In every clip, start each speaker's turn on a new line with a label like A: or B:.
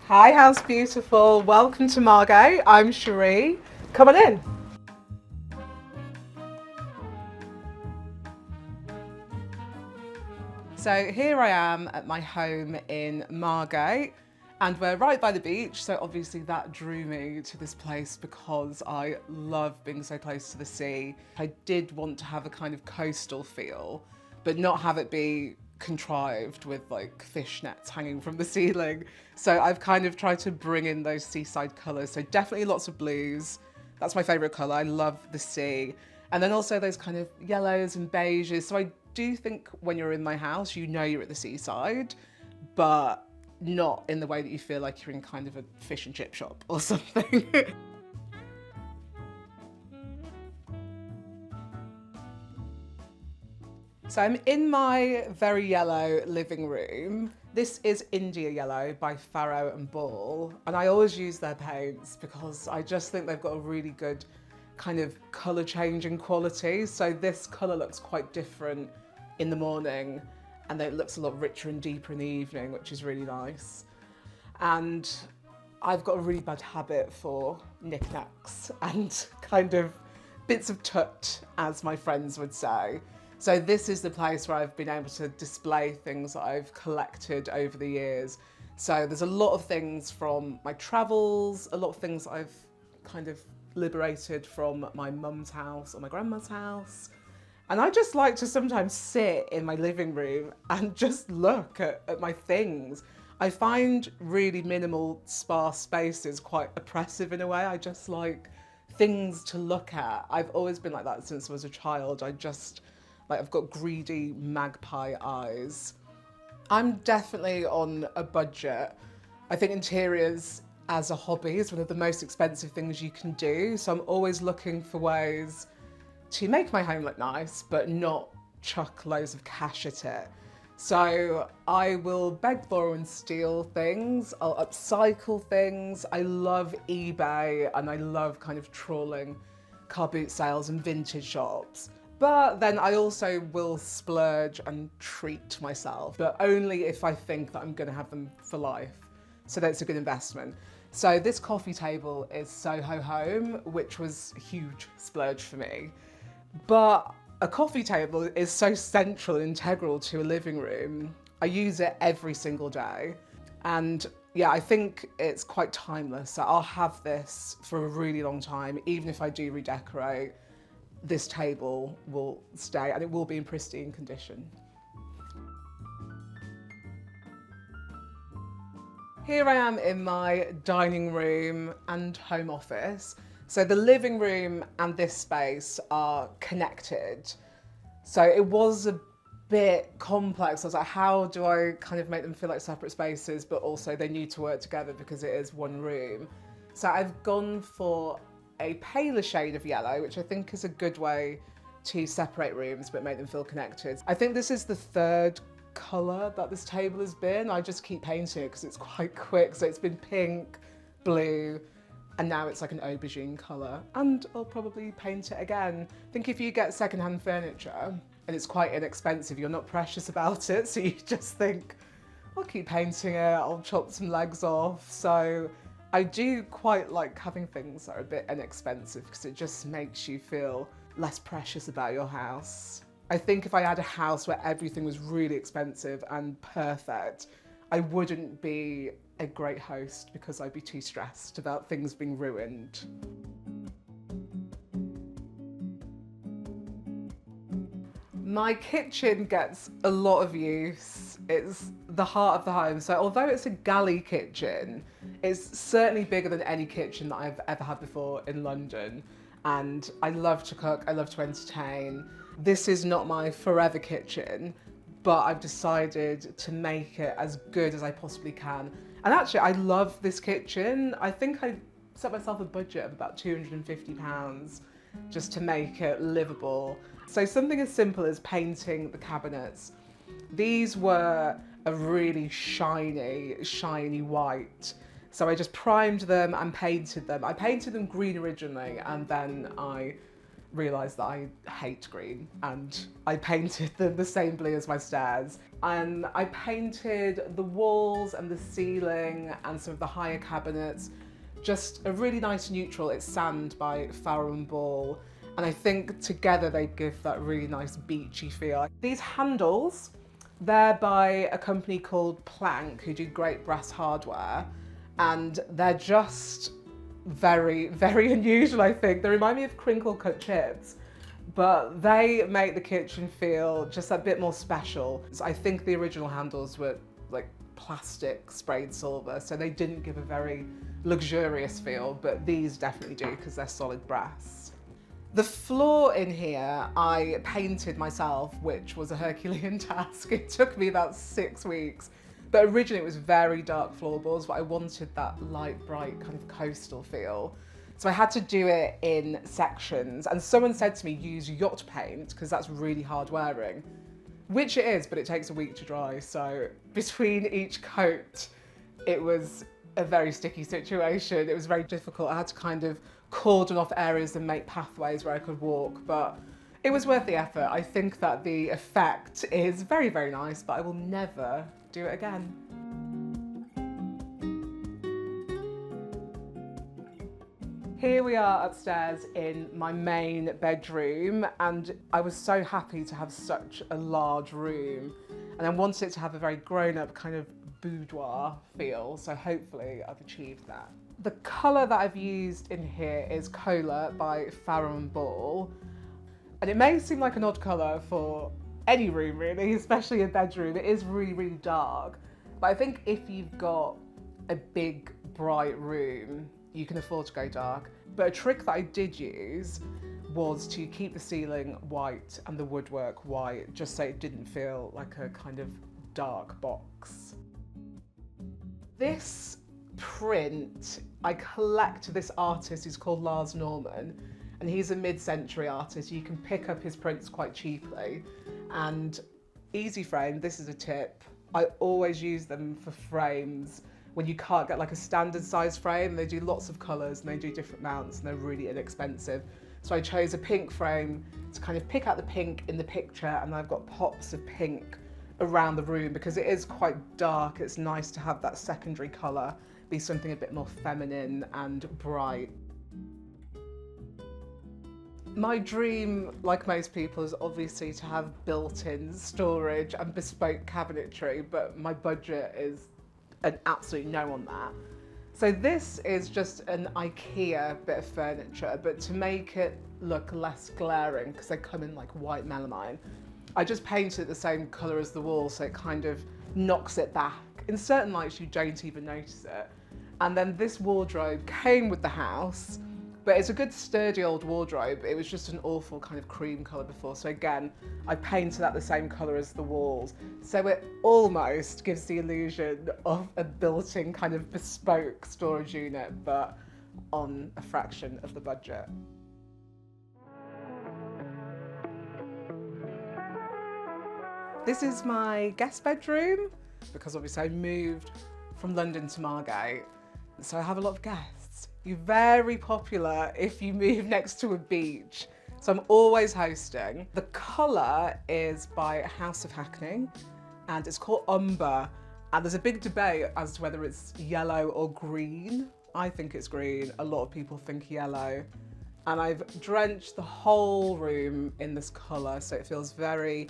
A: Hi, House Beautiful. Welcome to Margate. I'm Sheree. Come on in. So here I am at my home in Margate, and we're right by the beach. So obviously that drew me to this place because I love being so close to the sea. I did want to have a kind of coastal feel, but not have it be contrived with like fishnets hanging from the ceiling. So I've kind of tried to bring in those seaside colours. So definitely lots of blues. That's my favourite colour. I love the sea. And then also those kind of yellows and beiges. So I do think when you're in my house, you know you're at the seaside, but not in the way that you feel like you're in kind of a fish and chip shop or something. So I'm in my very yellow living room. This is India Yellow by Farrow and Ball, and I always use their paints because I just think they've got a really good kind of colour changing quality. So this colour looks quite different in the morning, and then it looks a lot richer and deeper in the evening, which is really nice. And I've got a really bad habit for knickknacks and kind of bits of tut, as my friends would say. So this is the place where I've been able to display things that I've collected over the years. So there's a lot of things from my travels, a lot of things I've kind of liberated from my mum's house or my grandma's house. And I just like to sometimes sit in my living room and just look at my things. I find really minimal, sparse spaces quite oppressive in a way. I just like things to look at. I've always been like that since I was a child. I've got greedy magpie eyes. I'm definitely on a budget. I think interiors as a hobby is one of the most expensive things you can do. So I'm always looking for ways to make my home look nice, but not chuck loads of cash at it. So I will beg, borrow and steal things. I'll upcycle things. I love eBay and I love kind of trawling car boot sales and vintage shops. But then I also will splurge and treat myself, but only if I think that I'm going to have them for life. So that's a good investment. So this coffee table is Soho Home, which was a huge splurge for me. But a coffee table is so central and integral to a living room. I use it every single day. And yeah, I think it's quite timeless. So I'll have this for a really long time, even if I do redecorate. This table will stay and it will be in pristine condition. Here I am in my dining room and home office. So the living room and this space are connected. So it was a bit complex. I was like, how do I kind of make them feel like separate spaces, but also they need to work together because it is one room. So I've gone for a paler shade of yellow, which I think is a good way to separate rooms but make them feel connected. I think this is the third colour that this table has been. I just keep painting it because it's quite quick. So it's been pink, blue, and now it's like an aubergine colour. And I'll probably paint it again. I think if you get secondhand furniture and it's quite inexpensive, you're not precious about it. So you just think, I'll keep painting it, I'll chop some legs off. So I do quite like having things that are a bit inexpensive because it just makes you feel less precious about your house. I think if I had a house where everything was really expensive and perfect, I wouldn't be a great host because I'd be too stressed about things being ruined. My kitchen gets a lot of use. It's the heart of the home. So although it's a galley kitchen, it's certainly bigger than any kitchen that I've ever had before in London. And I love to cook, I love to entertain. This is not my forever kitchen, but I've decided to make it as good as I possibly can. And actually, I love this kitchen. I think I set myself a budget of about £250 just to make it livable. So something as simple as painting the cabinets. These were a really shiny white. So I just primed them and painted them. I painted them green originally and then I realised that I hate green, and I painted them the same blue as my stairs. And I painted the walls and the ceiling and some of the higher cabinets just a really nice neutral. It's Sand by Farrow and Ball. And I think together they give that really nice beachy feel. These handles, they're by a company called Plank, who do great brass hardware. And they're just very, very unusual, I think. They remind me of crinkle cut chips, but they make the kitchen feel just a bit more special. So I think the original handles were like plastic sprayed silver, so they didn't give a very luxurious feel, but these definitely do because they're solid brass. The floor in here I painted myself, which was a Herculean task. It took me about 6 weeks. But originally it was very dark floorboards, but I wanted that light, bright kind of coastal feel. So I had to do it in sections. And someone said to me, use yacht paint, because that's really hard wearing. Which it is, but it takes a week to dry. So between each coat, it was a very sticky situation. It was very difficult. I had to kind of cordon off areas and make pathways where I could walk, but it was worth the effort. I think that the effect is very, very nice, but I will never do it again. Here we are upstairs in my main bedroom, and I was so happy to have such a large room, and I wanted it to have a very grown-up kind of boudoir feel, so hopefully I've achieved that. The colour that I've used in here is Cola by Farrow and Ball, and it may seem like an odd colour for any room really, especially a bedroom. It is really, really dark. But I think if you've got a big, bright room, you can afford to go dark. But a trick that I did use was to keep the ceiling white and the woodwork white, just so it didn't feel like a kind of dark box. This print, I collect this artist who's called Lars Norman, and he's a mid-century artist. You can pick up his prints quite cheaply. And easy frame, this is a tip. I always use them for frames when you can't get like a standard size frame. They do lots of colours and they do different mounts and they're really inexpensive. So I chose a pink frame to kind of pick out the pink in the picture, and I've got pops of pink around the room because it is quite dark. It's nice to have that secondary colour be something a bit more feminine and bright. My dream, like most people, is obviously to have built-in storage and bespoke cabinetry, but my budget is an absolute no on that. So this is just an IKEA bit of furniture, but to make it look less glaring, because they come in like white melamine, I just painted it the same colour as the wall, so it kind of knocks it back. In certain lights you don't even notice it. And then this wardrobe came with the house, but it's a good sturdy old wardrobe. It was just an awful kind of cream colour before. So again, I painted that the same colour as the walls. So it almost gives the illusion of a built-in kind of bespoke storage unit, but on a fraction of the budget. This is my guest bedroom, because obviously I moved from London to Margate, so I have a lot of guests. You're very popular if you move next to a beach. So I'm always hosting. The colour is by House of Hackney and it's called Umber. And there's a big debate as to whether it's yellow or green. I think it's green. A lot of people think yellow. And I've drenched the whole room in this colour, so it feels very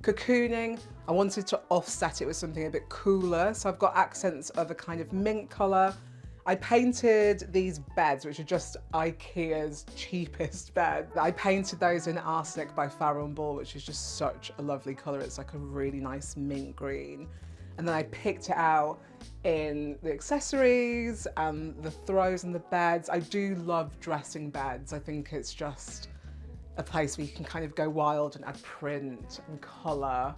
A: cocooning. I wanted to offset it with something a bit cooler. So I've got accents of a kind of mint colour. I painted these beds, which are just IKEA's cheapest bed. I painted those in Arsenic by Farrow and Ball, which is just such a lovely colour. It's like a really nice mint green. And then I picked it out in the accessories and the throws and the beds. I do love dressing beds. I think it's just a place where you can kind of go wild and add print and colour.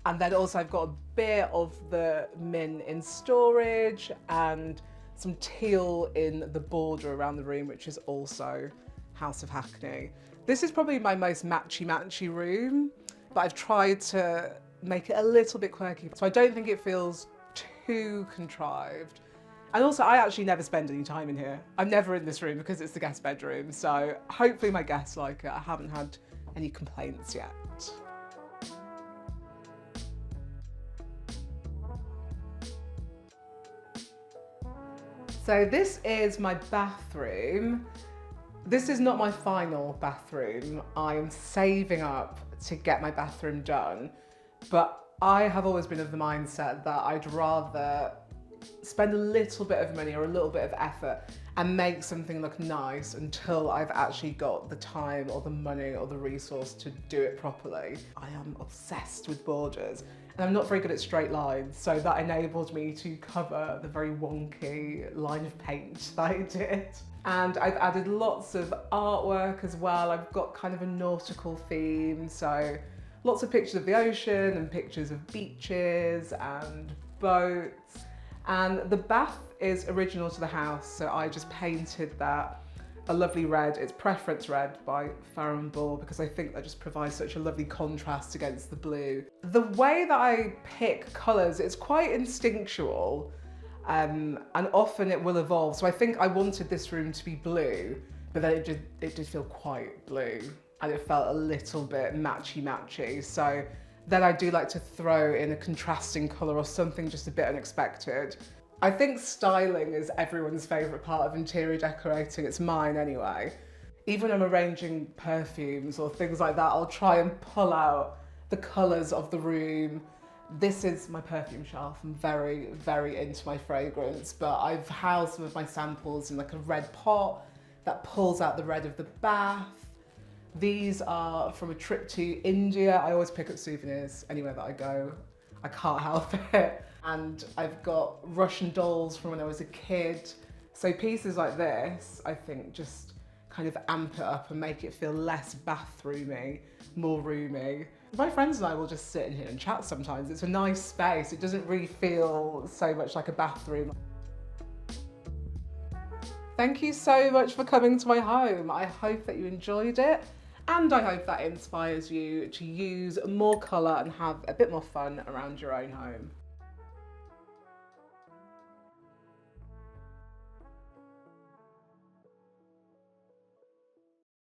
A: And then also I've got a bit of the mint in storage and some teal in the border around the room, which is also House of Hackney. This is probably my most matchy room, but I've tried to make it a little bit quirky. So I don't think it feels too contrived. And also, I actually never spend any time in here. I'm never in this room because it's the guest bedroom. So hopefully my guests like it. I haven't had any complaints yet. So this is my bathroom. This is not my final bathroom. I am saving up to get my bathroom done, but I have always been of the mindset that I'd rather spend a little bit of money or a little bit of effort and make something look nice until I've actually got the time or the money or the resource to do it properly. I am obsessed with borders and I'm not very good at straight lines, so that enabled me to cover the very wonky line of paint that I did. And I've added lots of artwork as well. I've got kind of a nautical theme, so lots of pictures of the ocean and pictures of beaches and boats. And the bath is original to the house, so I just painted that a lovely red. It's Preference Red by Farrow & Ball because I think that just provides such a lovely contrast against the blue. The way that I pick colours, it's quite instinctual, and often it will evolve. So I think I wanted this room to be blue, but then it did feel quite blue and it felt a little bit matchy-matchy. So then I do like to throw in a contrasting colour or something just a bit unexpected. I think styling is everyone's favourite part of interior decorating. It's mine anyway. Even when I'm arranging perfumes or things like that, I'll try and pull out the colours of the room. This is my perfume shelf. I'm very, very into my fragrance, but I've housed some of my samples in like a red pot that pulls out the red of the bath. These are from a trip to India. I always pick up souvenirs anywhere that I go. I can't help it. And I've got Russian dolls from when I was a kid. So pieces like this, I think, just kind of amp it up and make it feel less bathroomy, more roomy. My friends and I will just sit in here and chat sometimes. It's a nice space. It doesn't really feel so much like a bathroom. Thank you so much for coming to my home. I hope that you enjoyed it. And I hope that inspires you to use more colour and have a bit more fun around your own home.